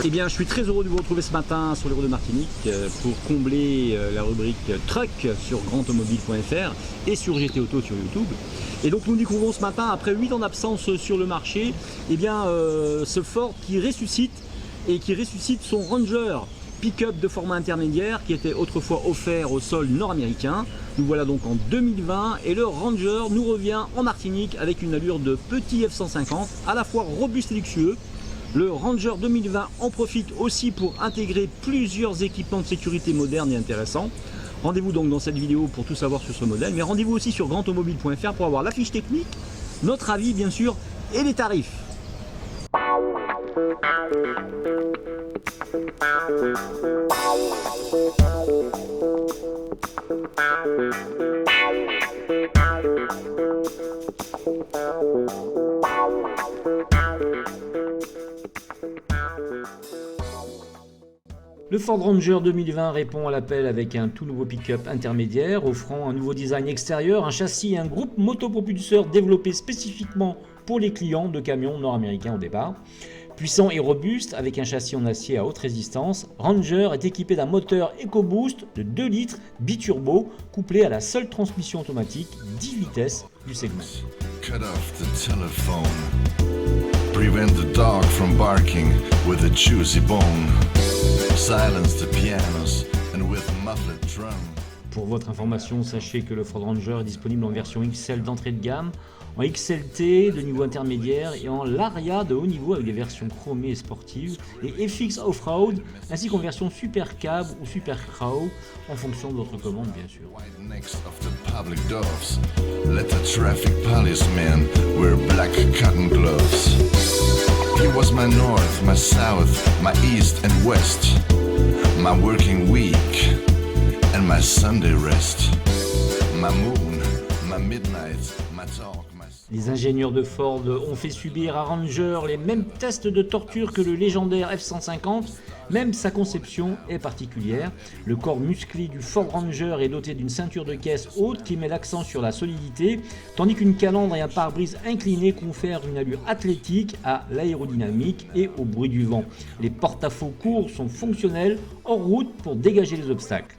Eh bien, je suis très heureux de vous retrouver ce matin sur les routes de Martinique pour combler la rubrique Truck sur grandautomobile.fr et sur GT Auto sur YouTube. Et donc nous découvrons ce matin, après 8 ans d'absence sur le marché, eh bien, ce Ford qui ressuscite son Ranger pick-up de format intermédiaire qui était autrefois offert au sol nord-américain. Nous voilà donc en 2020 et le Ranger nous revient en Martinique avec une allure de petit F-150 à la fois robuste et luxueux. Le Ranger 2020 en profite aussi pour intégrer plusieurs équipements de sécurité modernes et intéressants. Rendez-vous donc dans cette vidéo pour tout savoir sur ce modèle, mais rendez-vous aussi sur grandautomobile.fr pour avoir la fiche technique, notre avis bien sûr et les tarifs. Le Ford Ranger 2020 répond à l'appel avec un tout nouveau pick-up intermédiaire offrant un nouveau design extérieur, un châssis et un groupe motopropulseur développé spécifiquement pour les clients de camions nord-américains au départ. Puissant et robuste avec un châssis en acier à haute résistance, Ranger est équipé d'un moteur EcoBoost de 2 litres biturbo couplé à la seule transmission automatique 10 vitesses du segment. Cut off the telephone. Prevent the dog from barking with a juicy bone. Silence the pianos and with muffled drum. Pour votre information, sachez que le Ford Ranger est disponible en version XL d'entrée de gamme, en XLT de niveau intermédiaire et en Laria de haut niveau avec des versions chromées et sportives et FX Off-Road ainsi qu'en version Super Cab ou Super Crow en fonction de votre commande bien sûr. Next of the public doves, let the traffic policeman wear black cotton gloves. He was my north, my south, my east and west, my working week and my Sunday rest, my moon, my midnight, my talk. Les ingénieurs de Ford ont fait subir à Ranger les mêmes tests de torture que le légendaire F-150, même sa conception est particulière. Le corps musclé du Ford Ranger est doté d'une ceinture de caisse haute qui met l'accent sur la solidité, tandis qu'une calandre et un pare-brise incliné confèrent une allure athlétique à l'aérodynamique et au bruit du vent. Les porte-à-faux courts sont fonctionnels hors route pour dégager les obstacles.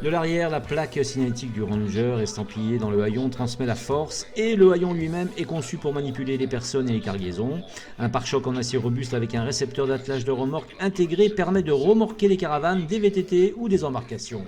De l'arrière, la plaque signalétique du Ranger estampillée dans le haillon transmet la force et le haillon lui-même est conçu pour manipuler les personnes et les cargaisons. Un pare-choc en acier robuste avec un récepteur d'attelage de remorque intégré permet de remorquer les caravanes, des VTT ou des embarcations.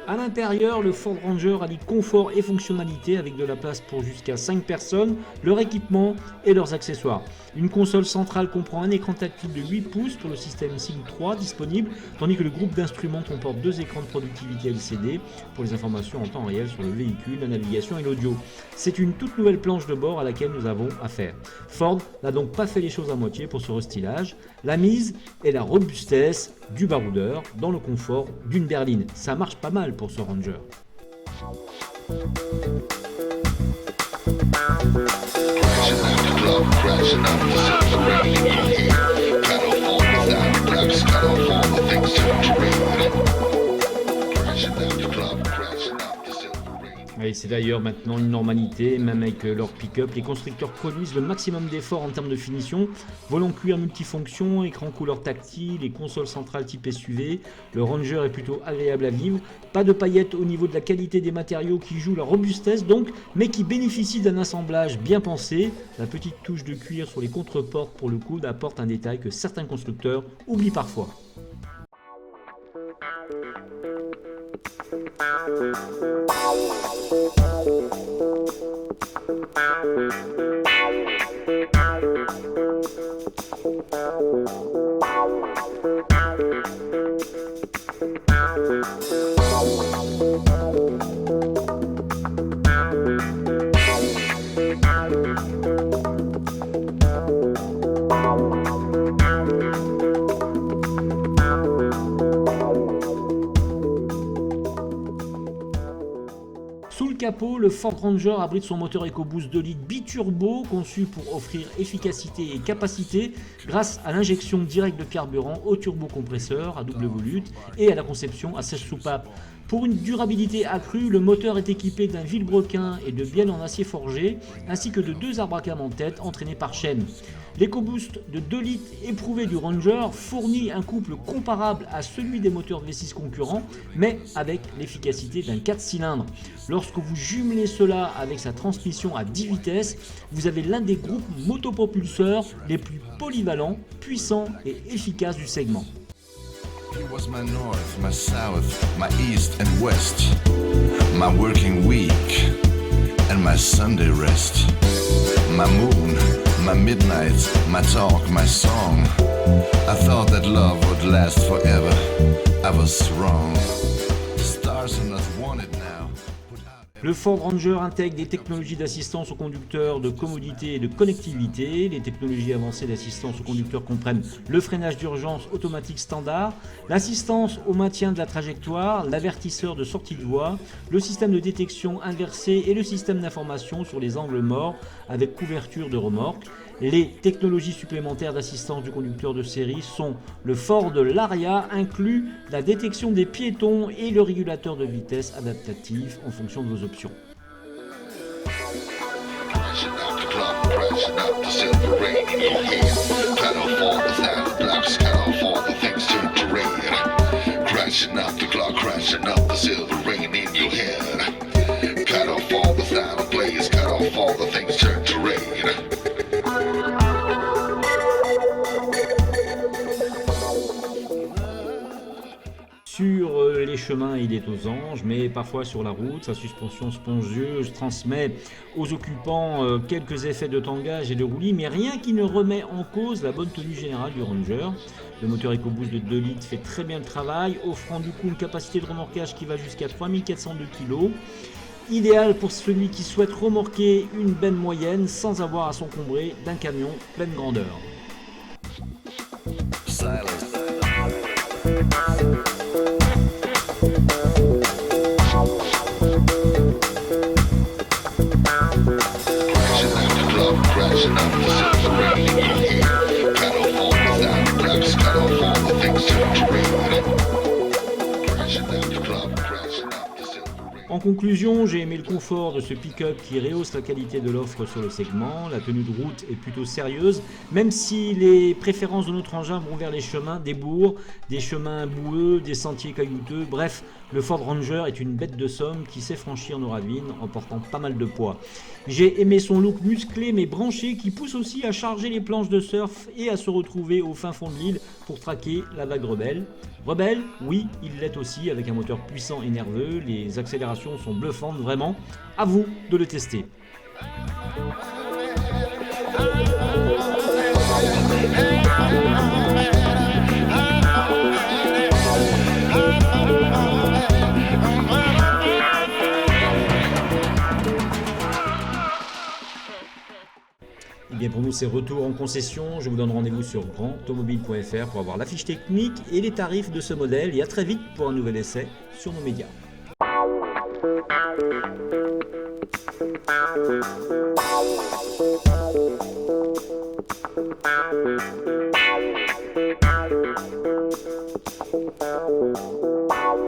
À l'intérieur, le Ford Ranger allie confort et fonctionnalité avec de la place pour jusqu'à 5 personnes, leur équipement et leurs accessoires. Une console centrale comprend un écran tactile de 8 pouces pour le système SYNC 3 disponible, tandis que le groupe d'instruments comporte 2 écrans de productivité LCD pour les informations en temps réel sur le véhicule, la navigation et l'audio. C'est une toute nouvelle planche de bord à laquelle nous avons affaire. Ford n'a donc pas fait les choses à moitié pour ce restylage. La mise est la robustesse du baroudeur dans le confort d'une berline. Ça marche pas mal pour ce Ranger. Et c'est d'ailleurs maintenant une normalité, même avec leur pick-up, les constructeurs produisent le maximum d'efforts en termes de finition. Volant cuir multifonction, écran couleur tactile et console centrale type SUV. Le Ranger est plutôt agréable à vivre. Pas de paillettes au niveau de la qualité des matériaux qui jouent la robustesse donc, mais qui bénéficie d'un assemblage bien pensé. La petite touche de cuir sur les contreportes pour le coude apporte un détail que certains constructeurs oublient parfois. Sous le capot, le Ford Ranger abrite son moteur EcoBoost 2 litres biturbo conçu pour offrir efficacité et capacité grâce à l'injection directe de carburant au turbocompresseur à double volute et à la conception à 16 soupapes. Pour une durabilité accrue, le moteur est équipé d'un vilebrequin et de bielles en acier forgé ainsi que de 2 arbres à cam en tête entraînés par chaîne. L'EcoBoost de 2 litres éprouvé du Ranger fournit un couple comparable à celui des moteurs V6 concurrents, mais avec l'efficacité d'un 4 cylindres. Lorsque vous jumelez cela avec sa transmission à 10 vitesses, vous avez l'un des groupes motopropulseurs les plus polyvalents, puissants et efficaces du segment. He was my north, my south, my east and west, my working week and my Sunday rest, my moon, my midnight, my talk, my song. I thought that love would last forever. I was wrong. Stars are not wanted now. Le Ford Ranger intègre des technologies d'assistance au conducteur, de commodité et de connectivité. Les technologies avancées d'assistance au conducteur comprennent le freinage d'urgence automatique standard, l'assistance au maintien de la trajectoire, l'avertisseur de sortie de voie, le système de détection inversée et le système d'information sur les angles morts avec couverture de remorque. Les technologies supplémentaires d'assistance du conducteur de série sont le Ford Laria, inclut la détection des piétons et le régulateur de vitesse adaptatif en fonction de vos options. Crashing up the clock, crashing up the silver rain in your head. Cut off all the sound blocks, cut off all the things turn to red. Crashing up the clock, crashing up the silver rain in your head. Cut off all the sound plays, cut off all the things turn to red. Sur les chemins, il est aux anges, mais parfois sur la route, sa suspension spongieuse transmet aux occupants quelques effets de tangage et de roulis, mais rien qui ne remet en cause la bonne tenue générale du Ranger. Le moteur EcoBoost de 2 litres fait très bien le travail, offrant du coup une capacité de remorquage qui va jusqu'à 3402 kg. Idéal pour celui qui souhaite remorquer une benne moyenne sans avoir à s'encombrer d'un camion pleine grandeur. Silence. Crashing up the silver rain in your head. Cut off all the sound blocks, cut off all the things turn to red. Crashing up the club, crashing up the silver rain. En conclusion, j'ai aimé le confort de ce pick-up qui rehausse la qualité de l'offre sur le segment. La tenue de route est plutôt sérieuse, même si les préférences de notre engin vont vers les chemins des bourgs, des chemins boueux, des sentiers caillouteux. Bref, le Ford Ranger est une bête de somme qui sait franchir nos ravines en portant pas mal de poids. J'ai aimé son look musclé mais branché qui pousse aussi à charger les planches de surf et à se retrouver au fin fond de l'île pour traquer la vague rebelle. Rebelle, oui, il l'est aussi avec un moteur puissant et nerveux. Les accélérations sont bluffantes, vraiment. À vous de le tester. Et bien pour nous c'est retour en concession, je vous donne rendez-vous sur grandautomobile.fr pour avoir la fiche technique et les tarifs de ce modèle et à très vite pour un nouvel essai sur nos médias.